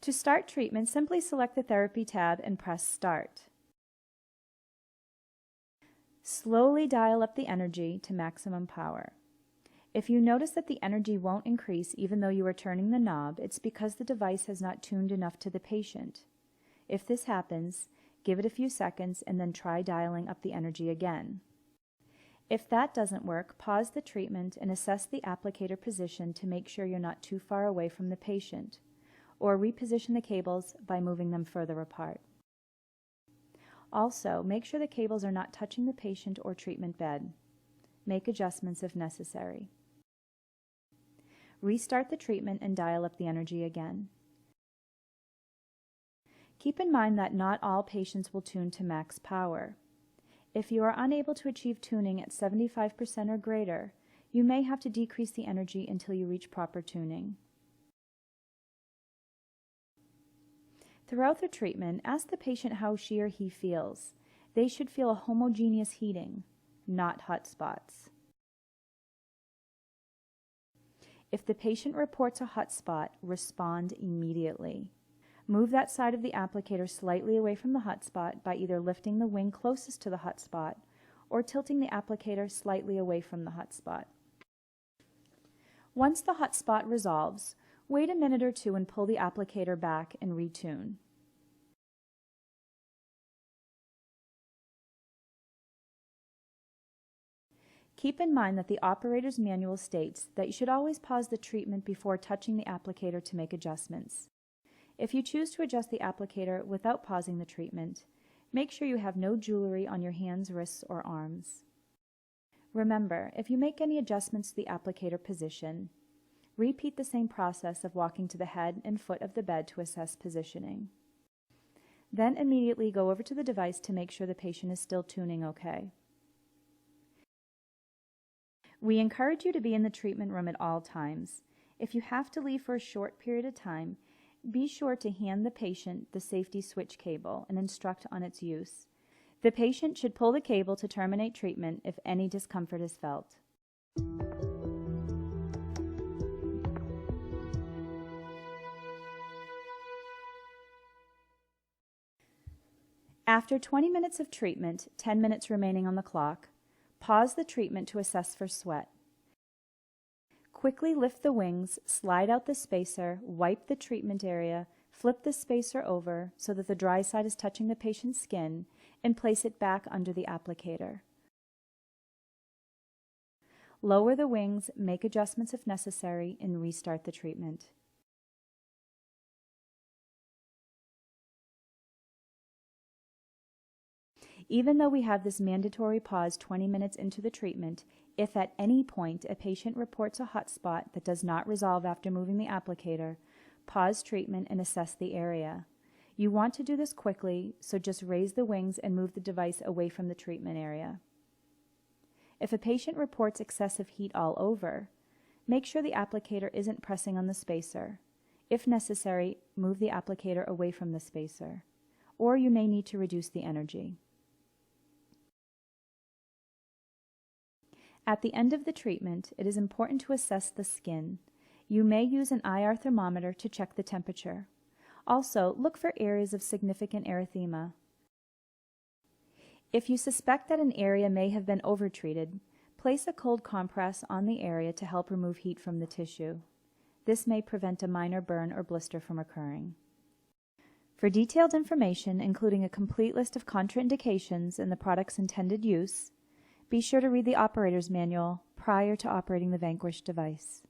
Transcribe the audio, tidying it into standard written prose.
To start treatment, simply select the Therapy tab and press Start. Slowly dial up the energy to maximum power. If you notice that the energy won't increase even though you are turning the knob, it's because the device has not tuned enough to the patient. If this happens, give it a few seconds and then try dialing up the energy again. If that doesn't work, pause the treatment and assess the applicator position to make sure you're not too far away from the patient, or reposition the cables by moving them further apart. Also, make sure the cables are not touching the patient or treatment bed. Make adjustments if necessary. Restart the treatment and dial up the energy again. Keep in mind that not all patients will tune to max power. If you are unable to achieve tuning at 75% or greater, you may have to decrease the energy until you reach proper tuning. Throughout the treatment, ask the patient how she or he feels. They should feel a homogeneous heating, not hot spots. If the patient reports a hot spot, respond immediately. Move that side of the applicator slightly away from the hot spot by either lifting the wing closest to the hot spot or tilting the applicator slightly away from the hot spot. Once the hot spot resolves, wait a minute or two and pull the applicator back and retune. Keep in mind that the operator's manual states that you should always pause the treatment before touching the applicator to make adjustments. If you choose to adjust the applicator without pausing the treatment, make sure you have no jewelry on your hands, wrists, or arms. Remember, if you make any adjustments to the applicator position, repeat the same process of walking to the head and foot of the bed to assess positioning. Then immediately go over to the device to make sure the patient is still tuning okay. We encourage you to be in the treatment room at all times. If you have to leave for a short period of time, be sure to hand the patient the safety switch cable and instruct on its use. The patient should pull the cable to terminate treatment if any discomfort is felt. After 20 minutes of treatment, 10 minutes remaining on the clock, pause the treatment to assess for sweat. Quickly lift the wings, slide out the spacer, wipe the treatment area, flip the spacer over so that the dry side is touching the patient's skin, and place it back under the applicator. Lower the wings, make adjustments if necessary, and restart the treatment. Even though we have this mandatory pause 20 minutes into the treatment, if at any point a patient reports a hot spot that does not resolve after moving the applicator, pause treatment and assess the area. You want to do this quickly, so just raise the wings and move the device away from the treatment area. If a patient reports excessive heat all over, make sure the applicator isn't pressing on the spacer. If necessary, move the applicator away from the spacer, or you may need to reduce the energy. At the end of the treatment, it is important to assess the skin. You may use an IR thermometer to check the temperature. Also, look for areas of significant erythema. If you suspect that an area may have been overtreated, place a cold compress on the area to help remove heat from the tissue. This may prevent a minor burn or blister from occurring. For detailed information, including a complete list of contraindications and the product's intended use, be sure to read the operator's manual prior to operating the Vanquish device.